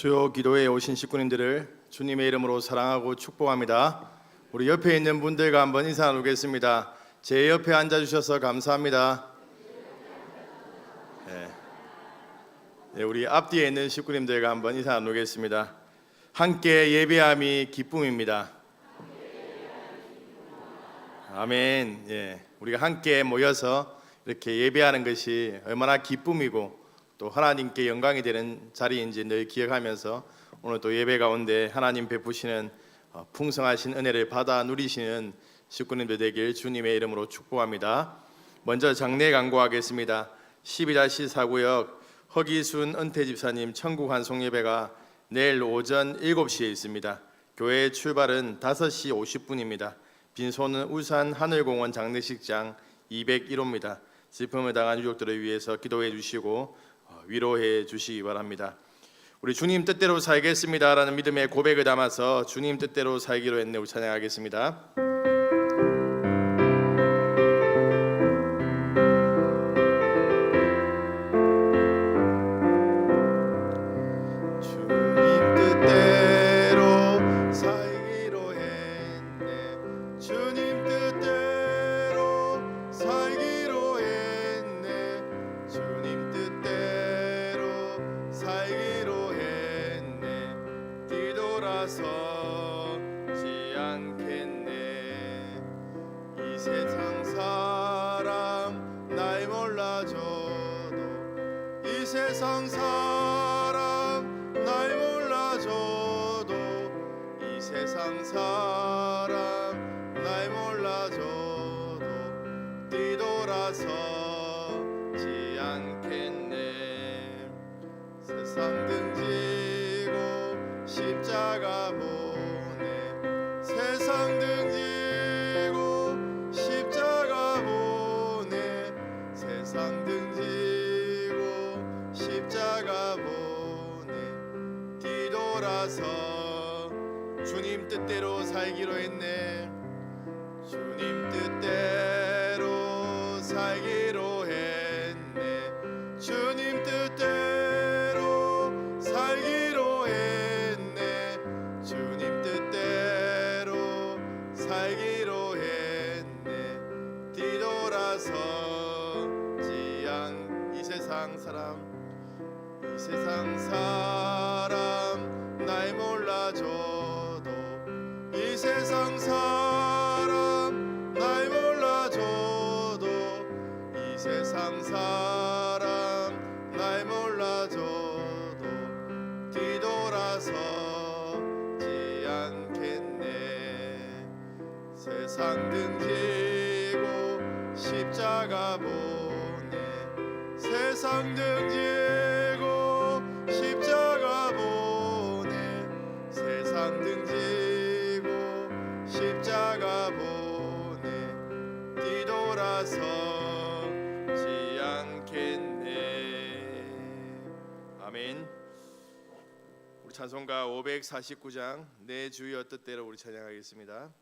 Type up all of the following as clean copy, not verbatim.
수요 기도회에 오신 식구님들을 주님의 이름으로 사랑하고 축복합니다. 우리 옆에 있는 분들과 한번 인사 나누겠습니다. 제 옆에 앉아주셔서 감사합니다. 네, 우리 앞뒤에 있는 식구님들과 한번 인사 나누겠습니다. 함께 예배함이 기쁨입니다. 아멘. 우리가 함께 모여서 이렇게 예배하는 것이 얼마나 기쁨이고 또 하나님께 영광이 되는 자리인지 늘 기억하면서 오늘 또 예배 가운데 하나님 베푸시는 풍성하신 은혜를 받아 누리시는 식구님들 되길 주님의 이름으로 축복합니다. 먼저 장례 광고하겠습니다. 12-4구역 허기순 은퇴집사님 천국 환송 예배가 내일 오전 7시에 있습니다. 교회 출발은 5시 50분입니다. 빈소는 울산 하늘공원 장례식장 201호입니다. 슬픔을 당한 유족들을 위해서 기도해 주시고 위로해 주시기 바랍니다. 우리 주님 뜻대로 살겠습니다라는 믿음의 고백을 담아서 주님 뜻대로 살기로 했네 우리 찬양하겠습니다. 세상 사람 날 몰라줘도 이 세상 사람 날 몰라줘도 이 세상 사람 날 몰라줘도 뒤돌아서지 않겠네. 세상 등지고 십자가 보내 세상 등지고 세상 등지고 십자가 보내 뒤돌아서 주님 뜻대로 살기로 했네. 주님 뜻대로 살기로 했네. 주님 뜻대로 살기로 했네. 주님 뜻대로 살기로 했네. 뒤돌아서 이 세상 사람 이 세상 사람 날 몰라줘도 이 세상 사람 날 몰라줘도 이 세상 사람 날 몰라줘도 뒤돌아서지 않겠네. 세상 등지고 십자가 세상 등지고 십자가 보내 세상 등지고 십자가 보내 뒤돌아서지 않겠네. 아멘. 우리 찬송가 549장 내 주여 뜻대로 우리 찬양하겠습니다.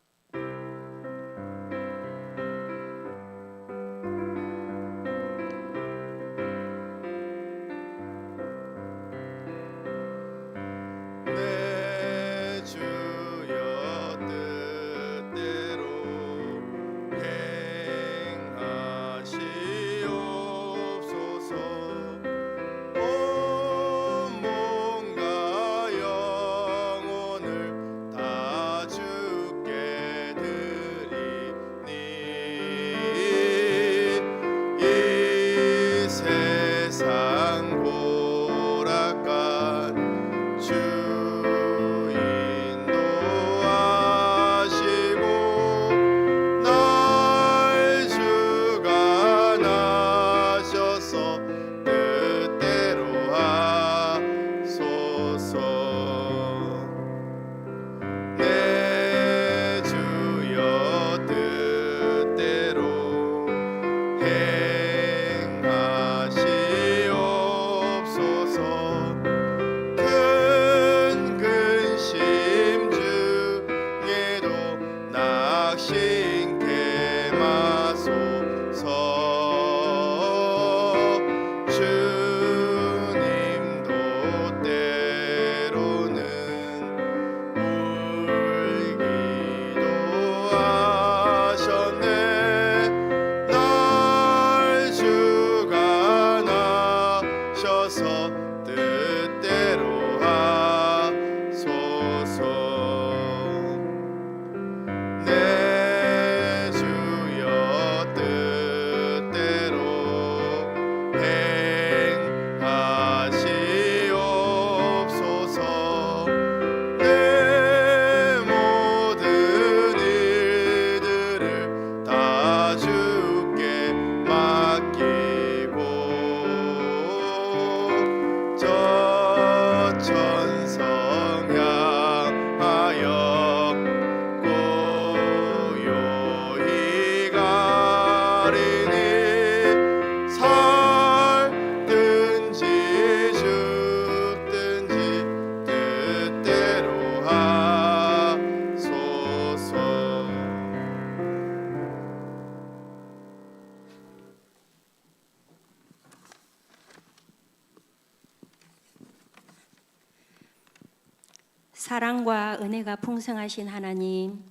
사랑과 은혜가 풍성하신 하나님,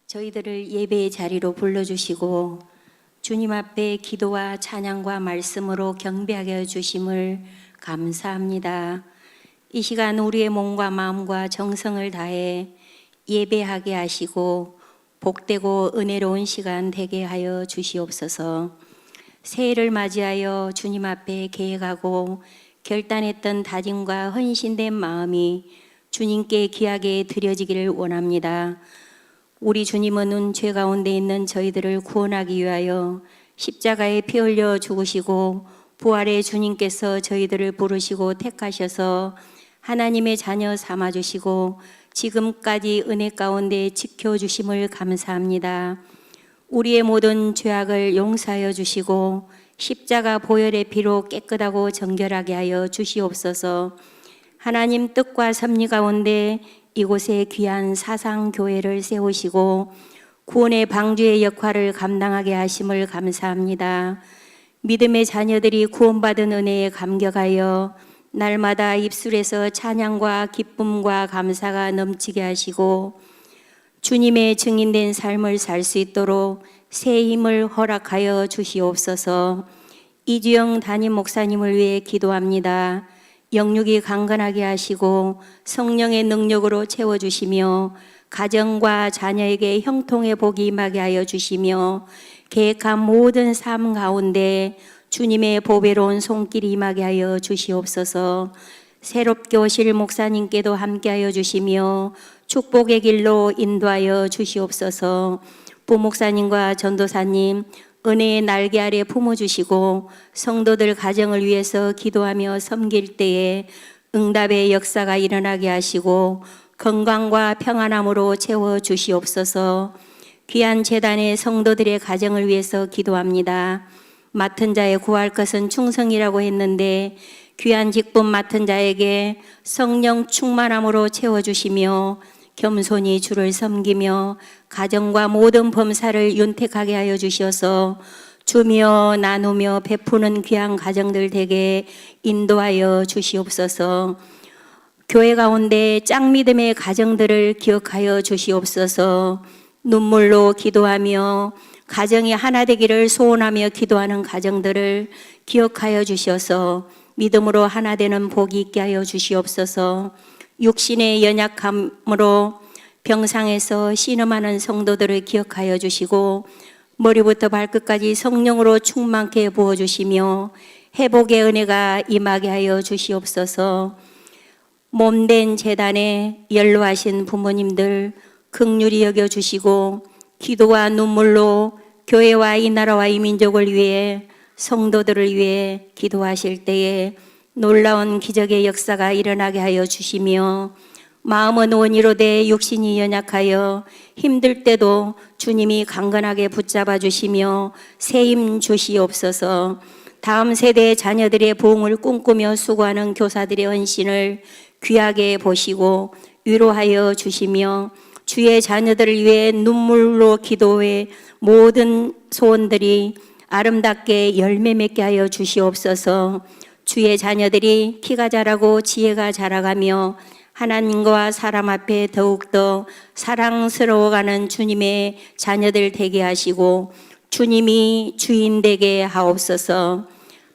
저희들을 예배의 자리로 불러주시고 주님 앞에 기도와 찬양과 말씀으로 경배하게 해주심을 감사합니다. 이 시간 우리의 몸과 마음과 정성을 다해 예배하게 하시고 복되고 은혜로운 시간 되게 하여 주시옵소서. 새해를 맞이하여 주님 앞에 계획하고 결단했던 다짐과 헌신된 마음이 주님께 귀하게 드려지기를 원합니다. 우리 주님은 죄 가운데 있는 저희들을 구원하기 위하여 십자가에 피 흘려 죽으시고 부활의 주님께서 저희들을 부르시고 택하셔서 하나님의 자녀 삼아주시고 지금까지 은혜 가운데 지켜주심을 감사합니다. 우리의 모든 죄악을 용서하여 주시고 십자가 보혈의 피로 깨끗하고 정결하게 하여 주시옵소서. 하나님 뜻과 섭리 가운데 이곳에 귀한 사상교회를 세우시고 구원의 방주의 역할을 감당하게 하심을 감사합니다. 믿음의 자녀들이 구원받은 은혜에 감격하여 날마다 입술에서 찬양과 기쁨과 감사가 넘치게 하시고 주님의 증인된 삶을 살 수 있도록 새 힘을 허락하여 주시옵소서. 이주영 담임 목사님을 위해 기도합니다. 영육이 강건하게 하시고 성령의 능력으로 채워주시며 가정과 자녀에게 형통의 복이 임하게 하여 주시며 계획한 모든 삶 가운데 주님의 보배로운 손길이 임하게 하여 주시옵소서. 새롭게 오실 목사님께도 함께하여 주시며 축복의 길로 인도하여 주시옵소서. 부목사님과 전도사님 은혜의 날개 아래 품어주시고 성도들 가정을 위해서 기도하며 섬길 때에 응답의 역사가 일어나게 하시고 건강과 평안함으로 채워주시옵소서. 귀한 제단의 성도들의 가정을 위해서 기도합니다. 맡은 자의 구할 것은 충성이라고 했는데 귀한 직분 맡은 자에게 성령 충만함으로 채워주시며 겸손히 주를 섬기며 가정과 모든 범사를 윤택하게 하여 주셔서 주며 나누며 베푸는 귀한 가정들 되게 인도하여 주시옵소서. 교회 가운데 짝믿음의 가정들을 기억하여 주시옵소서. 눈물로 기도하며 가정이 하나 되기를 소원하며 기도하는 가정들을 기억하여 주셔서 믿음으로 하나 되는 복이 있게 하여 주시옵소서. 육신의 연약함으로 병상에서 신음하는 성도들을 기억하여 주시고 머리부터 발끝까지 성령으로 충만케 부어주시며 회복의 은혜가 임하게 하여 주시옵소서. 몸된 제단에 연로하신 부모님들 긍휼히 여겨주시고 기도와 눈물로 교회와 이 나라와 이 민족을 위해 성도들을 위해 기도하실 때에 놀라운 기적의 역사가 일어나게 하여 주시며 마음은 원이로 돼 육신이 연약하여 힘들 때도 주님이 강건하게 붙잡아 주시며 새 힘 주시옵소서. 다음 세대의 자녀들의 부흥을 꿈꾸며 수고하는 교사들의 헌신을 귀하게 보시고 위로하여 주시며 주의 자녀들을 위해 눈물로 기도해 모든 소원들이 아름답게 열매 맺게 하여 주시옵소서. 주의 자녀들이 키가 자라고 지혜가 자라가며 하나님과 사람 앞에 더욱더 사랑스러워가는 주님의 자녀들 되게 하시고 주님이 주인 되게 하옵소서.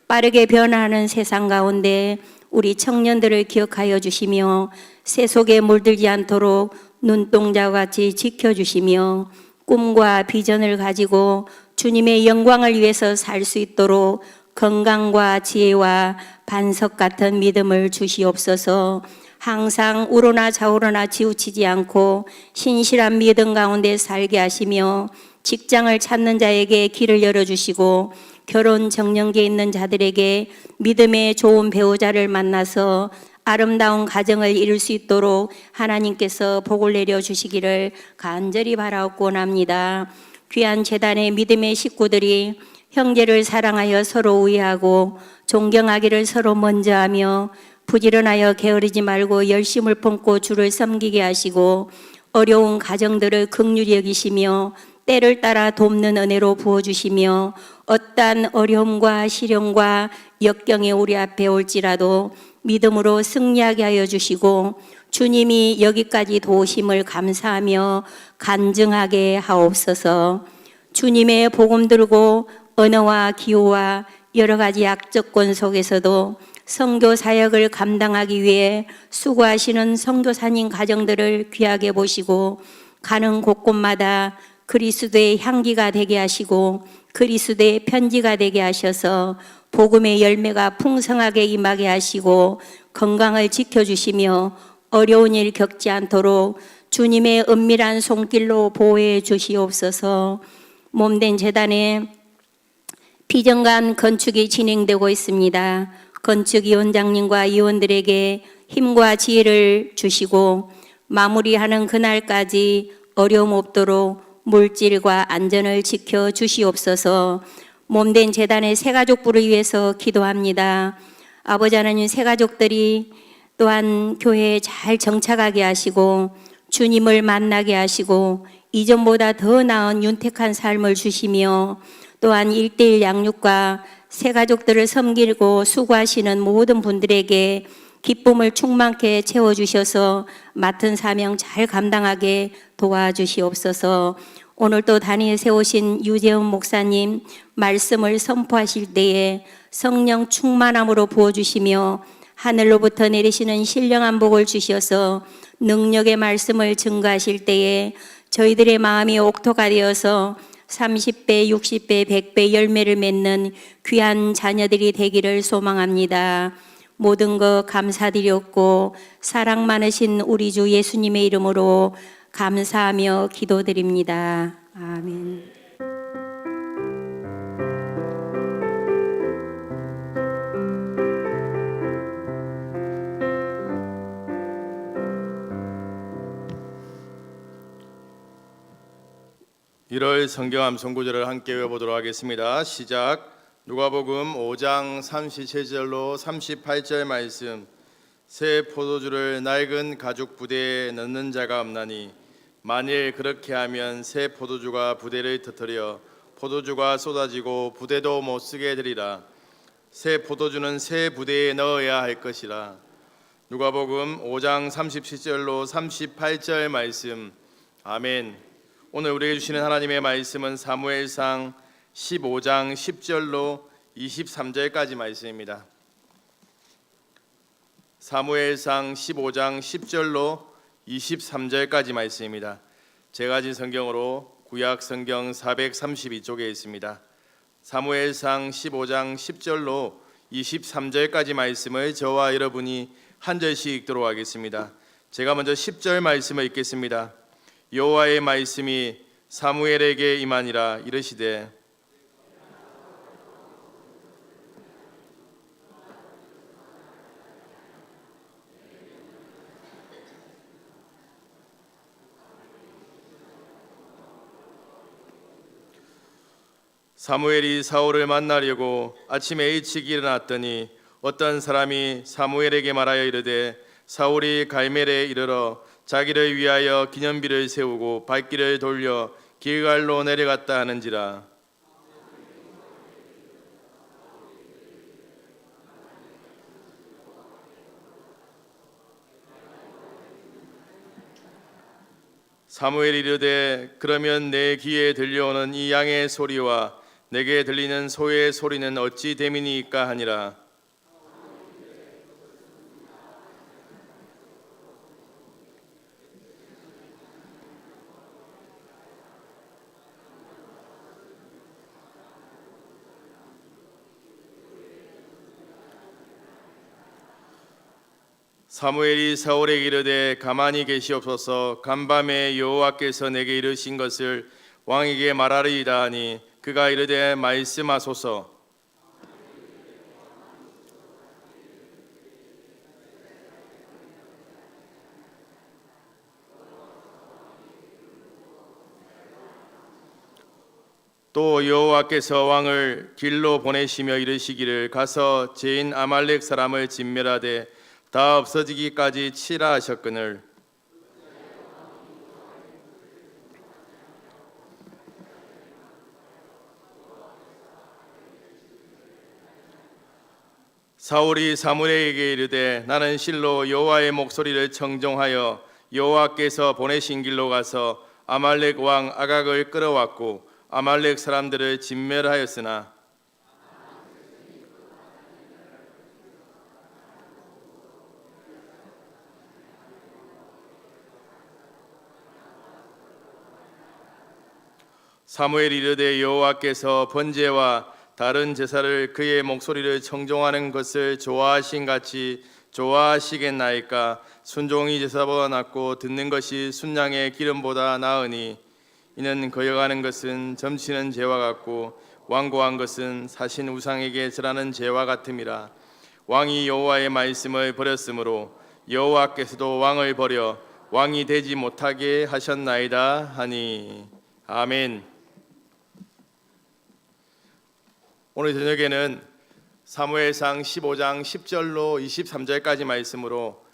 빠르게 변화하는 세상 가운데 우리 청년들을 기억하여 주시며 세속에 물들지 않도록 눈동자와 같이 지켜주시며 꿈과 비전을 가지고 주님의 영광을 위해서 살 수 있도록 건강과 지혜와 반석 같은 믿음을 주시옵소서. 항상 우러나 좌우러나 치우치지 않고 신실한 믿음 가운데 살게 하시며 직장을 찾는 자에게 길을 열어주시고 결혼 정년기에 있는 자들에게 믿음의 좋은 배우자를 만나서 아름다운 가정을 이룰 수 있도록 하나님께서 복을 내려주시기를 간절히 바라옵고 원합니다. 귀한 제단의 믿음의 식구들이 형제를 사랑하여 서로 우애하고 존경하기를 서로 먼저 하며 부지런하여 게으르지 말고 열심을 품고 주를 섬기게 하시고 어려운 가정들을 긍휼히 여기시며 때를 따라 돕는 은혜로 부어주시며 어떠한 어려움과 시련과 역경이 우리 앞에 올지라도 믿음으로 승리하게 하여 주시고 주님이 여기까지 도우심을 감사하며 간증하게 하옵소서. 주님의 복음 들고 언어와 기호와 여러 가지 약조건 속에서도 선교 사역을 감당하기 위해 수고하시는 선교사님 가정들을 귀하게 보시고 가는 곳곳마다 그리스도의 향기가 되게 하시고 그리스도의 편지가 되게 하셔서 복음의 열매가 풍성하게 임하게 하시고 건강을 지켜주시며 어려운 일 겪지 않도록 주님의 은밀한 손길로 보호해 주시옵소서. 몸된 재단에 비정관 건축이 진행되고 있습니다. 건축위원장님과 위원들에게 힘과 지혜를 주시고 마무리하는 그날까지 어려움 없도록 물질과 안전을 지켜 주시옵소서. 몸된 재단의 새가족부를 위해서 기도합니다. 아버지 하나님, 새가족들이 또한 교회에 잘 정착하게 하시고 주님을 만나게 하시고 이전보다 더 나은 윤택한 삶을 주시며 또한 1:1 양육과 새가족들을 섬기고 수고하시는 모든 분들에게 기쁨을 충만케 채워주셔서 맡은 사명 잘 감당하게 도와주시옵소서. 오늘 또 단위에 세우신 유재훈 목사님 말씀을 선포하실 때에 성령 충만함으로 부어주시며 하늘로부터 내리시는 신령한 복을 주셔서 능력의 말씀을 증거하실 때에 저희들의 마음이 옥토가 되어서 30배, 60배, 100배 열매를 맺는 귀한 자녀들이 되기를 소망합니다. 모든 것 감사드렸고 사랑 많으신 우리 주 예수님의 이름으로 감사하며 기도드립니다. 아멘. (1월) 성경 암송 구절을 함께 외워보도록 하겠습니다. 시작. 누가복음 5장 37절로 38절 말씀. 새 포도주를 낡은 가죽 부대에 넣는 자가 없나니 만일 그렇게 하면 새 포도주가 부대를 터뜨려 포도주가 쏟아지고 부대도 못 쓰게 되리라. 새 포도주는 새 부대에 넣어야 할 것이라. 누가복음 5장 37절로 38절 말씀. 아멘. 오늘 우리에게 주시는 하나님의 말씀은 사무엘상 15장 10절로 23절까지 말씀입니다. 사무엘상 15장 10절로 23절까지 말씀입니다. 제가 가진 성경으로 구약 성경 432쪽에 있습니다. 사무엘상 15장 10절로 23절까지 말씀을 저와 여러분이 한 절씩 읽도록 하겠습니다. 제가 먼저 10절 말씀을 읽겠습니다. 여호와의 말씀이 사무엘에게 임하니라. 이르시되 사무엘이 사울을 만나려고 아침에 일찍 일어났더니 어떤 사람이 사무엘에게 말하여 이르되 사울이 갈멜에 이르러 자기를 위하여 기념비를 세우고 발길을 돌려 길갈로 내려갔다 하는지라. 사무엘이 이르되 그러면 내 귀에 들려오는 이 양의 소리와 내게 들리는 소의 소리는 어찌 됨이니까 하니라. 사무엘이 사울에게 이르되 가만히 계시옵소서. 간밤에 여호와께서 내게 이르신 것을 왕에게 말하리이다 하니 그가 이르되 말씀하소서. 또 여호와께서 왕을 길로 보내시며 이르시기를 가서 죄인 아말렉 사람을 진멸하되 다 없어지기까지 치라 하셨거늘 사울이 사무엘에게 이르되 나는 실로 여호와의 목소리를 청종하여 여호와께서 보내신 길로 가서 아말렉 왕 아각을 끌어왔고 아말렉 사람들을 진멸하였으나 사무엘이 이르되 여호와께서 번제와 다른 제사를 그의 목소리를 청종하는 것을 좋아하신 같이 좋아하시겠나이까. 순종이 제사보다 낫고 듣는 것이 순양의 기름보다 나으니 이는 거역하는 것은 점치는 죄와 같고 완고한 것은 사신 우상에게 절하는 죄와 같음이라. 왕이 여호와의 말씀을 버렸으므로 여호와께서도 왕을 버려 왕이 되지 못하게 하셨나이다 하니. 아멘. 오늘 저녁에는 사무엘상 15장 10절로 23절까지 말씀으로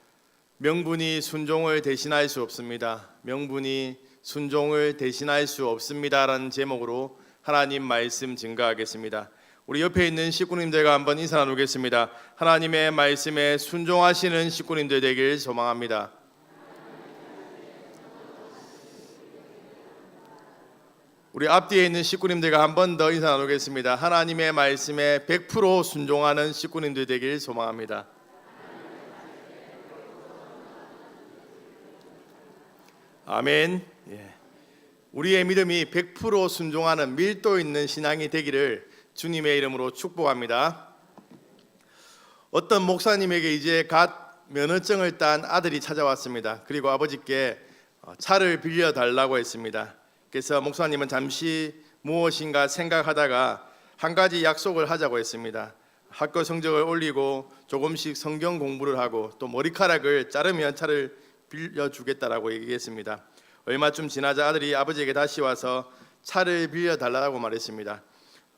명분이 순종을 대신할 수 없습니다. 명분이 순종을 대신할 수 없습니다라는 제목으로 하나님 말씀 증거하겠습니다. 우리 옆에 있는 식구님들과 한번 인사 나누겠습니다. 하나님의 말씀에 순종하시는 식구님들 되길 소망합니다. 우리 앞뒤에 있는 식구님들과 한 번 더 인사 나누겠습니다. 하나님의 말씀에 100% 순종하는 식구님들 되길 소망합니다. 아멘. 우리의 믿음이 100% 순종하는 밀도 있는 신앙이 되기를 주님의 이름으로 축복합니다. 어떤 목사님에게 이제 갓 면허증을 딴 아들이 찾아왔습니다. 그리고 아버지께 차를 빌려달라고 했습니다. 그래서 목사님은 잠시 무엇인가 생각하다가 한 가지 약속을 하자고 했습니다. 학교 성적을 올리고 조금씩 성경 공부를 하고 또 머리카락을 자르면 차를 빌려주겠다라고 얘기했습니다. 얼마쯤 지나자 아들이 아버지에게 다시 와서 차를 빌려달라고 말했습니다.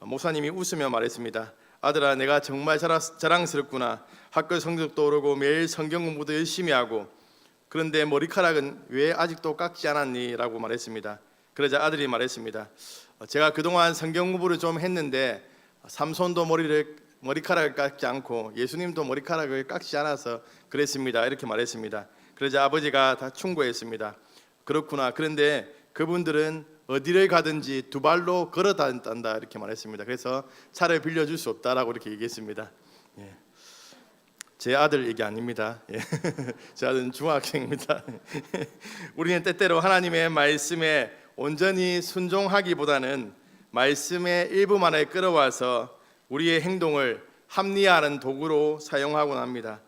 목사님이 웃으며 말했습니다. 아들아, 내가 정말 자랑스럽구나. 학교 성적도 오르고 매일 성경 공부도 열심히 하고 그런데 머리카락은 왜 아직도 깎지 않았니? 라고 말했습니다. 그러자 아들이 말했습니다. 제가 그동안 성경 공부를 좀 했는데 삼손도 머리카락을 깎지 않고 예수님도 머리카락을 깎지 않아서 그랬습니다. 이렇게 말했습니다. 그러자 아버지가 다 충고했습니다. 그렇구나. 그런데 그분들은 어디를 가든지 두 발로 걸어 다닌다 이렇게 말했습니다. 그래서 차를 빌려줄 수 없다라고 이렇게 얘기했습니다. 제 아들 얘기 아닙니다. 제 아들은 중학생입니다. 우리는 때때로 하나님의 말씀에 온전히 순종하기보다는 말씀의 일부만을 끌어와서 우리의 행동을 합리화하는 도구로 사용하곤 합니다.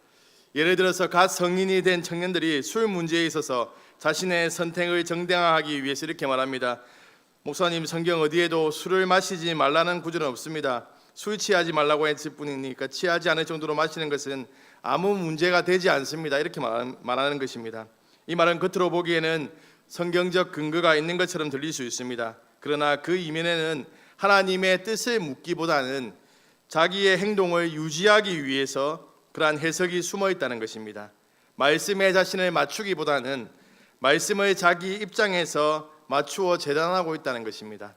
예를 들어서 갓 성인이 된 청년들이 술 문제에 있어서 자신의 선택을 정당화하기 위해서 이렇게 말합니다. 목사님, 성경 어디에도 술을 마시지 말라는 구절은 없습니다. 술 취하지 말라고 했을 뿐이니까 취하지 않을 정도로 마시는 것은 아무 문제가 되지 않습니다. 이렇게 말하는 것입니다. 이 말은 겉으로 보기에는 성경적 근거가 있는 것처럼 들릴 수 있습니다. 그러나 그 이면에는 하나님의 뜻을 묻기보다는 자기의 행동을 유지하기 위해서 그러한 해석이 숨어 있다는 것입니다. 말씀에 자신을 맞추기보다는 말씀을 자기 입장에서 맞추어 재단하고 있다는 것입니다.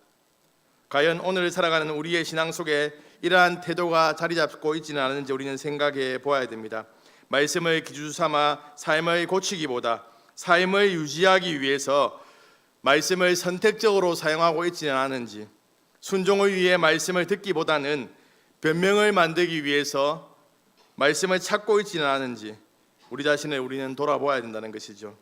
과연 오늘 살아가는 우리의 신앙 속에 이러한 태도가 자리 잡고 있지는 않은지 우리는 생각해 보아야 됩니다. 말씀을 기준 삼아 삶을 고치기보다 삶을 유지하기 위해서 말씀을 선택적으로 사용하고 있지는 않은지, 순종을 위해 말씀을 듣기보다는 변명을 만들기 위해서 말씀을 찾고 있지는 않은지 우리 자신을 우리는 돌아보아야 된다는 것이죠.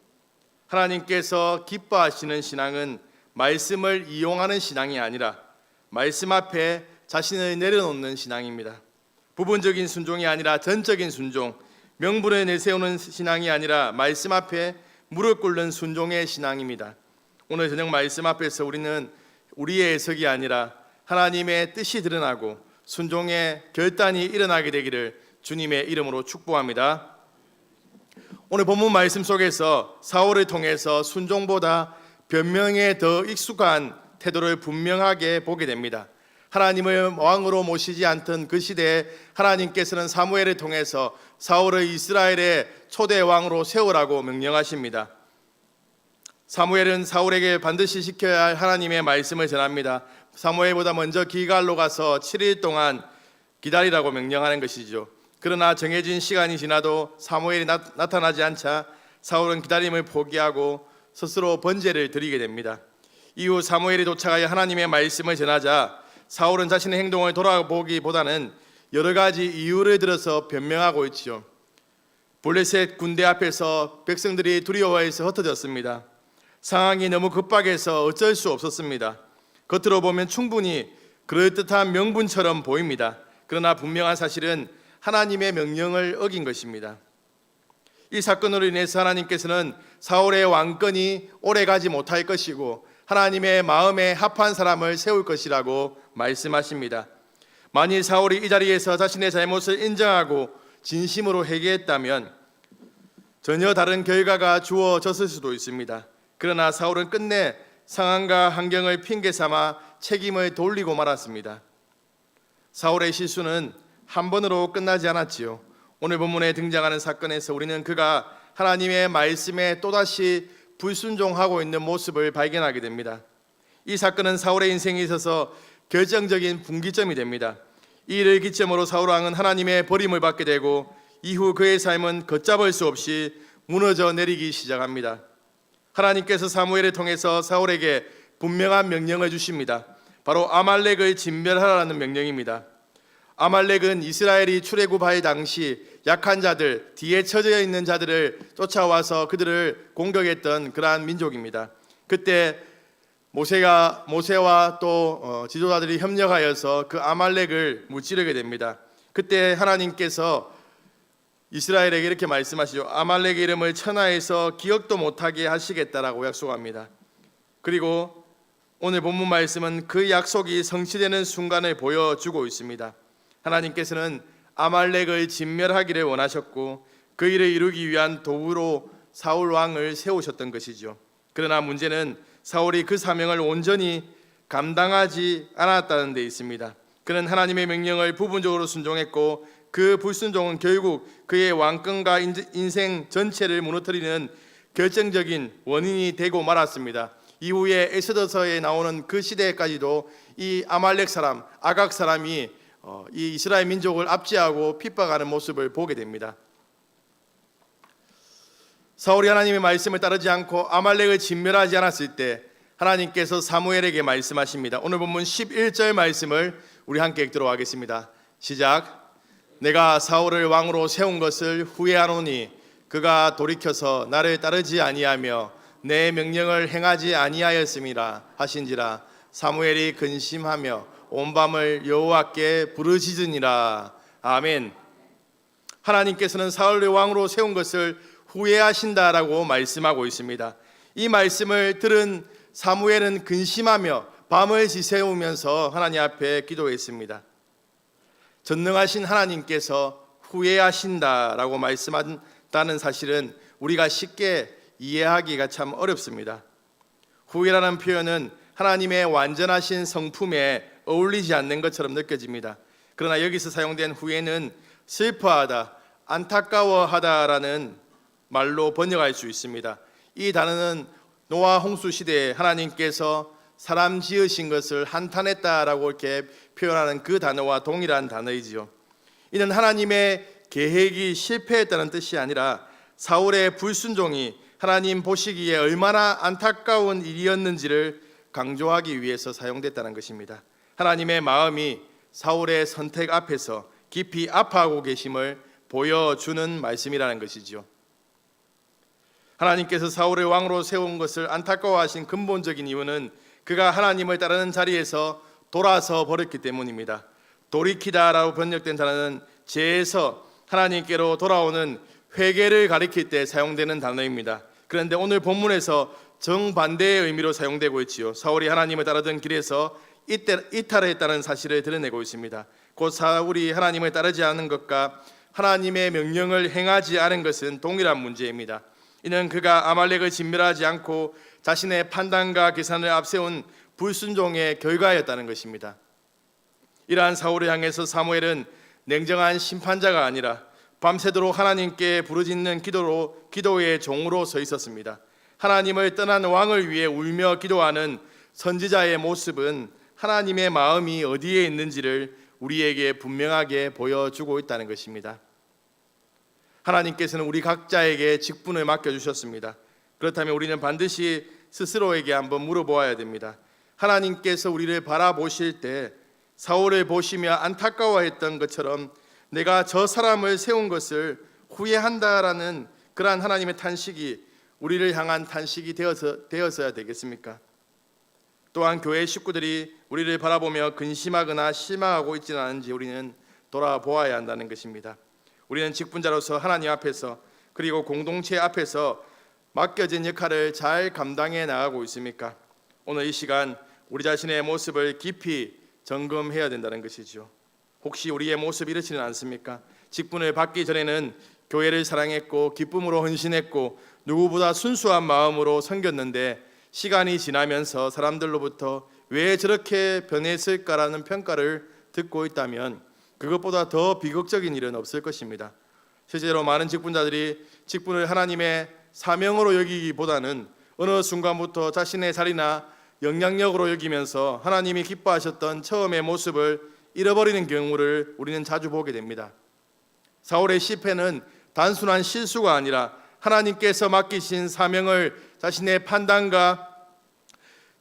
하나님께서 기뻐하시는 신앙은 말씀을 이용하는 신앙이 아니라 말씀 앞에 자신을 내려놓는 신앙입니다. 부분적인 순종이 아니라 전적인 순종, 명분을 내세우는 신앙이 아니라 말씀 앞에 무릎 꿇는 순종의 신앙입니다. 오늘 저녁 말씀 앞에서 우리는 우리의 해석이 아니라 하나님의 뜻이 드러나고 순종의 결단이 일어나게 되기를 주님의 이름으로 축복합니다. 오늘 본문 말씀 속에서 사울을 통해서 순종보다 변명에 더 익숙한 태도를 분명하게 보게 됩니다. 하나님을 왕으로 모시지 않던 그 시대에 하나님께서는 사무엘을 통해서 사울을 이스라엘의 초대 왕으로 세우라고 명령하십니다. 사무엘은 사울에게 반드시 지켜야 할 하나님의 말씀을 전합니다. 사무엘보다 먼저 길갈로 가서 7일 동안 기다리라고 명령하는 것이죠. 그러나 정해진 시간이 지나도 사무엘이 나타나지 않자 사울은 기다림을 포기하고 스스로 번제를 드리게 됩니다. 이후 사무엘이 도착하여 하나님의 말씀을 전하자 사울은 자신의 행동을 돌아보기보다는 여러 가지 이유를 들어서 변명하고 있지요. 블레셋 군대 앞에서 백성들이 두려워해서 흩어졌습니다. 상황이 너무 급박해서 어쩔 수 없었습니다. 겉으로 보면 충분히 그럴듯한 명분처럼 보입니다. 그러나 분명한 사실은 하나님의 명령을 어긴 것입니다. 이 사건으로 인해서 하나님께서는 사울의 왕권이 오래가지 못할 것이고 하나님의 마음에 합한 사람을 세울 것이라고 말씀하십니다. 만일 사울이 이 자리에서 자신의 잘못을 인정하고 진심으로 회개했다면 전혀 다른 결과가 주어졌을 수도 있습니다. 그러나 사울은 끝내 상황과 환경을 핑계 삼아 책임을 돌리고 말았습니다. 사울의 실수는 한 번으로 끝나지 않았지요. 오늘 본문에 등장하는 사건에서 우리는 그가 하나님의 말씀에 또다시 불순종하고 있는 모습을 발견하게 됩니다. 이 사건은 사울의 인생에 있어서 결정적인 분기점이 됩니다. 이 일을 기점으로 사울 왕은 하나님의 버림을 받게 되고 이후 그의 삶은 걷잡을 수 없이 무너져 내리기 시작합니다. 하나님께서 사무엘을 통해서 사울에게 분명한 명령을 주십니다. 바로 아말렉을 진멸하라는 명령입니다. 아말렉은 이스라엘이 출애굽할 당시 약한 자들, 뒤에 처져 있는 자들을 쫓아와서 그들을 공격했던 그러한 민족입니다. 그때 모세와 또 지도자들이 협력하여서 그 아말렉을 무찌르게 됩니다. 그때 하나님께서 이스라엘에게 이렇게 말씀하시죠. 아말렉의 이름을 천하에서 기억도 못하게 하시겠다라고 약속합니다. 그리고 오늘 본문 말씀은 그 약속이 성취되는 순간을 보여주고 있습니다. 하나님께서는 아말렉을 진멸하기를 원하셨고 그 일을 이루기 위한 도구로 사울 왕을 세우셨던 것이죠. 그러나 문제는 사울이 그 사명을 온전히 감당하지 않았다는 데 있습니다. 그는 하나님의 명령을 부분적으로 순종했고 그 불순종은 결국 그의 왕권과 인생 전체를 무너뜨리는 결정적인 원인이 되고 말았습니다. 이후에 에스더서에 나오는 그 시대까지도 이 아말렉 사람, 아각 사람이 이 이스라엘 민족을 압제하고 핍박하는 모습을 보게 됩니다. 사울이 하나님의 말씀을 따르지 않고 아말렉을 진멸하지 않았을 때 하나님께서 사무엘에게 말씀하십니다. 오늘 본문 11절 말씀을 우리 함께 읽도록 하겠습니다. 시작. 내가 사울을 왕으로 세운 것을 후회하노니 그가 돌이켜서 나를 따르지 아니하며 내 명령을 행하지 아니하였음이라 하신지라. 사무엘이 근심하며 온 밤을 여호와께 부르짖으니라. 아멘. 하나님께서는 사울을 왕으로 세운 것을 후회하신다라고 말씀하고 있습니다. 이 말씀을 들은 사무엘은 근심하며 밤을 지새우면서 하나님 앞에 기도했습니다. 전능하신 하나님께서 후회하신다라고 말씀한다는 사실은 우리가 쉽게 이해하기가 참 어렵습니다. 후회라는 표현은 하나님의 완전하신 성품에 어울리지 않는 것처럼 느껴집니다. 그러나 여기서 사용된 후회는 슬퍼하다, 안타까워하다라는 말로 번역할 수 있습니다. 이 단어는 노아 홍수 시대에 하나님께서 사람 지으신 것을 한탄했다라고 이렇게 표현하는 그 단어와 동일한 단어이지요. 이는 하나님의 계획이 실패했다는 뜻이 아니라 사울의 불순종이 하나님 보시기에 얼마나 안타까운 일이었는지를 강조하기 위해서 사용됐다는 것입니다. 하나님의 마음이 사울의 선택 앞에서 깊이 아파하고 계심을 보여주는 말씀이라는 것이지요. 하나님께서 사울을 왕으로 세운 것을 안타까워하신 근본적인 이유는 그가 하나님을 따르는 자리에서 돌아서 버렸기 때문입니다. 돌이키다라고 번역된 단어는 죄에서 하나님께로 돌아오는 회개를 가리킬 때 사용되는 단어입니다. 그런데 오늘 본문에서 정반대의 의미로 사용되고 있지요. 사울이 하나님을 따르던 길에서 이탈했다는 사실을 드러내고 있습니다. 곧 사울이 하나님을 따르지 않은 것과 하나님의 명령을 행하지 않은 것은 동일한 문제입니다. 이는 그가 아말렉을 진멸하지 않고 자신의 판단과 계산을 앞세운 불순종의 결과였다는 것입니다. 이러한 사울을 향해서 사무엘은 냉정한 심판자가 아니라 밤새도록 하나님께 부르짖는 기도의 종으로 서 있었습니다. 하나님을 떠난 왕을 위해 울며 기도하는 선지자의 모습은 하나님의 마음이 어디에 있는지를 우리에게 분명하게 보여주고 있다는 것입니다. 하나님께서는 우리 각자에게 직분을 맡겨주셨습니다. 그렇다면 우리는 반드시 스스로에게 한번 물어보아야 됩니다. 하나님께서 우리를 바라보실 때 사울을 보시며 안타까워했던 것처럼 내가 저 사람을 세운 것을 후회한다라는 그러한 하나님의 탄식이 우리를 향한 탄식이 되어서야 되겠습니까? 또한 교회 식구들이 우리를 바라보며 근심하거나 실망하고 있지는 않은지 우리는 돌아보아야 한다는 것입니다. 우리는 직분자로서 하나님 앞에서 그리고 공동체 앞에서 맡겨진 역할을 잘 감당해 나가고 있습니까? 오늘 이 시간 우리 자신의 모습을 깊이 점검해야 된다는 것이죠. 혹시 우리의 모습이 이렇지는 않습니까? 직분을 받기 전에는 교회를 사랑했고 기쁨으로 헌신했고 누구보다 순수한 마음으로 섬겼는데 시간이 지나면서 사람들로부터 왜 저렇게 변했을까라는 평가를 듣고 있다면 그것보다 더 비극적인 일은 없을 것입니다. 실제로 많은 직분자들이 직분을 하나님의 사명으로 여기기보다는 어느 순간부터 자신의 자리나 영향력으로 여기면서 하나님이 기뻐하셨던 처음의 모습을 잃어버리는 경우를 우리는 자주 보게 됩니다. 사울의 실패는 단순한 실수가 아니라 하나님께서 맡기신 사명을 자신의 판단과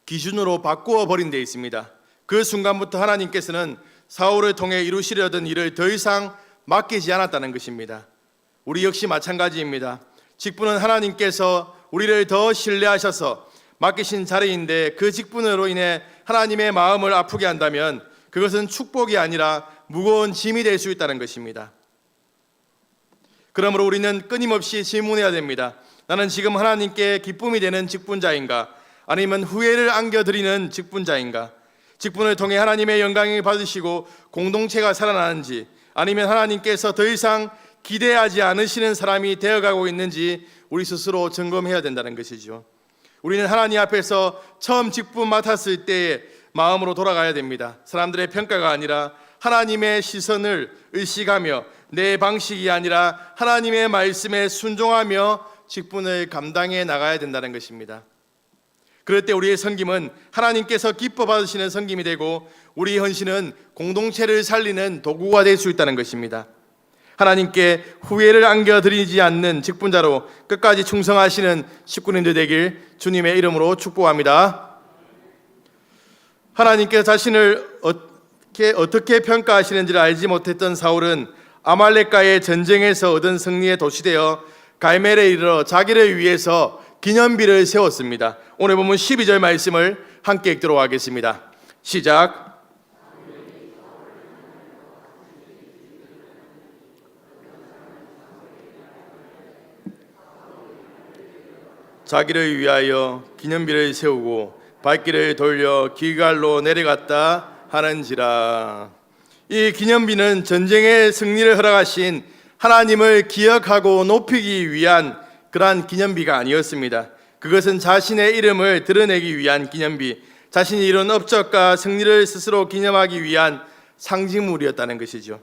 기준으로 바꾸어 버린 데 있습니다. 그 순간부터 하나님께서는 사울을 통해 이루시려던 일을 더 이상 맡기지 않았다는 것입니다. 우리 역시 마찬가지입니다. 직분은 하나님께서 우리를 더 신뢰하셔서 맡기신 자리인데 그 직분으로 인해 하나님의 마음을 아프게 한다면 그것은 축복이 아니라 무거운 짐이 될 수 있다는 것입니다. 그러므로 우리는 끊임없이 질문해야 됩니다. 나는 지금 하나님께 기쁨이 되는 직분자인가? 아니면 후회를 안겨드리는 직분자인가? 직분을 통해 하나님의 영광을 받으시고 공동체가 살아나는지, 아니면 하나님께서 더 이상 기대하지 않으시는 사람이 되어가고 있는지 우리 스스로 점검해야 된다는 것이죠. 우리는 하나님 앞에서 처음 직분 맡았을 때의 마음으로 돌아가야 됩니다. 사람들의 평가가 아니라 하나님의 시선을 의식하며 내 방식이 아니라 하나님의 말씀에 순종하며 직분을 감당해 나가야 된다는 것입니다. 그럴 때 우리의 섬김은 하나님께서 기뻐 받으시는 섬김이 되고 우리 헌신은 공동체를 살리는 도구가 될 수 있다는 것입니다. 하나님께 후회를 안겨드리지 않는 직분자로 끝까지 충성하시는 식구님들 되길 주님의 이름으로 축복합니다. 하나님께서 자신을 어떻게 평가하시는지를 알지 못했던 사울은 아말렉과의 전쟁에서 얻은 승리에 도취되어 갈멜에 이르러 자기를 위해서 기념비를 세웠습니다. 오늘 보면 12절 말씀을 함께 읽도록 하겠습니다. 시작. 자기를 위하여 기념비를 세우고 발길을 돌려 길갈로 내려갔다 하는지라. 이 기념비는 전쟁의 승리를 허락하신 하나님을 기억하고 높이기 위한 그러한 기념비가 아니었습니다. 그것은 자신의 이름을 드러내기 위한 기념비, 자신이 이룬 업적과 승리를 스스로 기념하기 위한 상징물이었다는 것이죠.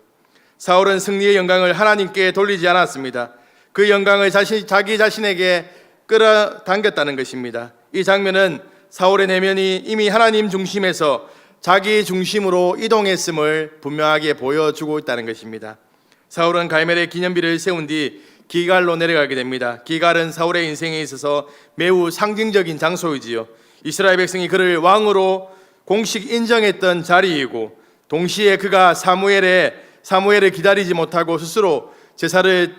사울은 승리의 영광을 하나님께 돌리지 않았습니다. 그 영광을 자기 자신에게 끌어당겼다는 것입니다. 이 장면은 사울의 내면이 이미 하나님 중심에서 자기 중심으로 이동했음을 분명하게 보여주고 있다는 것입니다. 사울은 갈멜의 기념비를 세운 뒤 기갈로 내려가게 됩니다. 기갈은 사울의 인생에 있어서 매우 상징적인 장소이지요. 이스라엘 백성이 그를 왕으로 공식 인정했던 자리이고, 동시에 그가 사무엘을 기다리지 못하고 스스로 제사를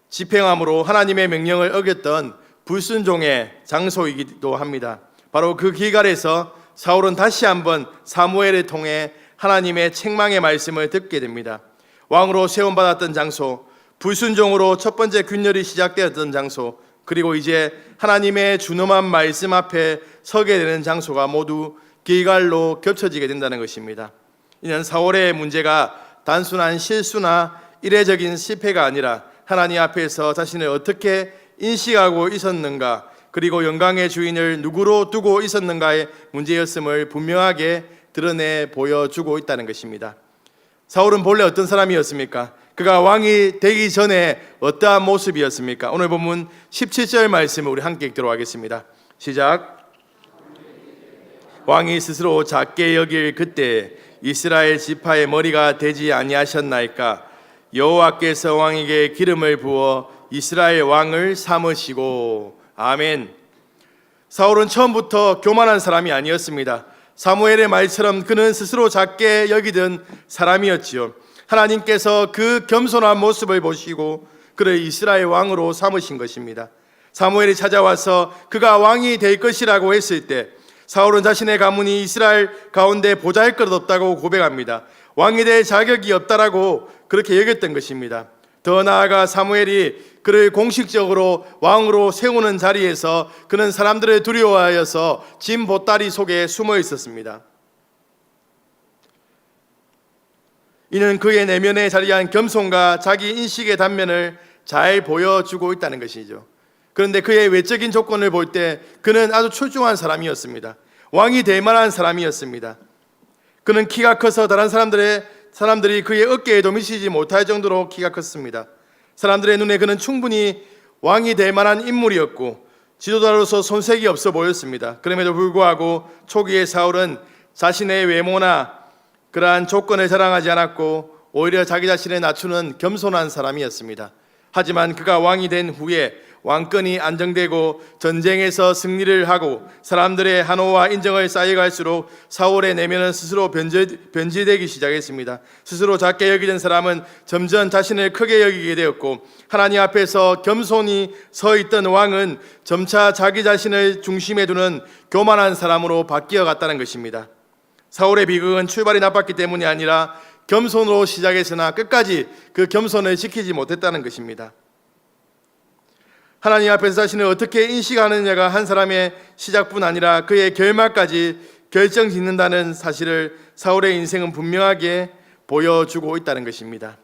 집행함으로 하나님의 명령을 어겼던 불순종의 장소이기도 합니다. 바로 그 기갈에서 사울은 다시 한번 사무엘을 통해 하나님의 책망의 말씀을 듣게 됩니다. 왕으로 세움받았던 장소, 불순종으로 첫 번째 균열이 시작되었던 장소, 그리고 이제 하나님의 준엄한 말씀 앞에 서게 되는 장소가 모두 길갈로 겹쳐지게 된다는 것입니다. 이는 사울의 문제가 단순한 실수나 이례적인 실패가 아니라 하나님 앞에서 자신을 어떻게 인식하고 있었는가, 그리고 영광의 주인을 누구로 두고 있었는가의 문제였음을 분명하게 드러내 보여주고 있다는 것입니다. 사울은 본래 어떤 사람이었습니까? 그가 왕이 되기 전에 어떠한 모습이었습니까? 오늘 본문 17절 말씀을 우리 함께 읽도록 하겠습니다. 시작. 왕이 스스로 작게 여길 그때 이스라엘 지파의 머리가 되지 아니하셨나이까? 여호와께서 왕에게 기름을 부어 이스라엘 왕을 삼으시고. 아멘. 사울은 처음부터 교만한 사람이 아니었습니다. 사무엘의 말처럼 그는 스스로 작게 여기던 사람이었지요. 하나님께서 그 겸손한 모습을 보시고 그를 이스라엘 왕으로 삼으신 것입니다. 사무엘이 찾아와서 그가 왕이 될 것이라고 했을 때 사울은 자신의 가문이 이스라엘 가운데 보잘것없다고 고백합니다. 왕이 될 자격이 없다라고 그렇게 여겼던 것입니다. 더 나아가 사무엘이 그를 공식적으로 왕으로 세우는 자리에서 그는 사람들을 두려워하여서 진 보따리 속에 숨어 있었습니다. 이는 그의 내면에 자리한 겸손과 자기 인식의 단면을 잘 보여주고 있다는 것이죠. 그런데 그의 외적인 조건을 볼 때 그는 아주 출중한 사람이었습니다. 왕이 될 만한 사람이었습니다. 그는 키가 커서 다른 사람들이 그의 어깨에도 미치지 못할 정도로 키가 컸습니다. 사람들의 눈에 그는 충분히 왕이 될 만한 인물이었고 지도자로서 손색이 없어 보였습니다. 그럼에도 불구하고 초기에 사울은 자신의 외모나 그러한 조건을 자랑하지 않았고 오히려 자기 자신을 낮추는 겸손한 사람이었습니다. 하지만 그가 왕이 된 후에 왕권이 안정되고 전쟁에서 승리를 하고 사람들의 환호와 인정을 쌓여갈수록 사울의 내면은 스스로 변질되기 시작했습니다. 스스로 작게 여기던 사람은 점점 자신을 크게 여기게 되었고 하나님 앞에서 겸손히 서 있던 왕은 점차 자기 자신을 중심에 두는 교만한 사람으로 바뀌어 갔다는 것입니다. 사울의 비극은 출발이 나빴기 때문이 아니라 겸손으로 시작했으나 끝까지 그 겸손을 지키지 못했다는 것입니다. 하나님 앞에서 자신을 어떻게 인식하느냐가 한 사람의 시작뿐 아니라 그의 결말까지 결정짓는다는 사실을 사울의 인생은 분명하게 보여주고 있다는 것입니다.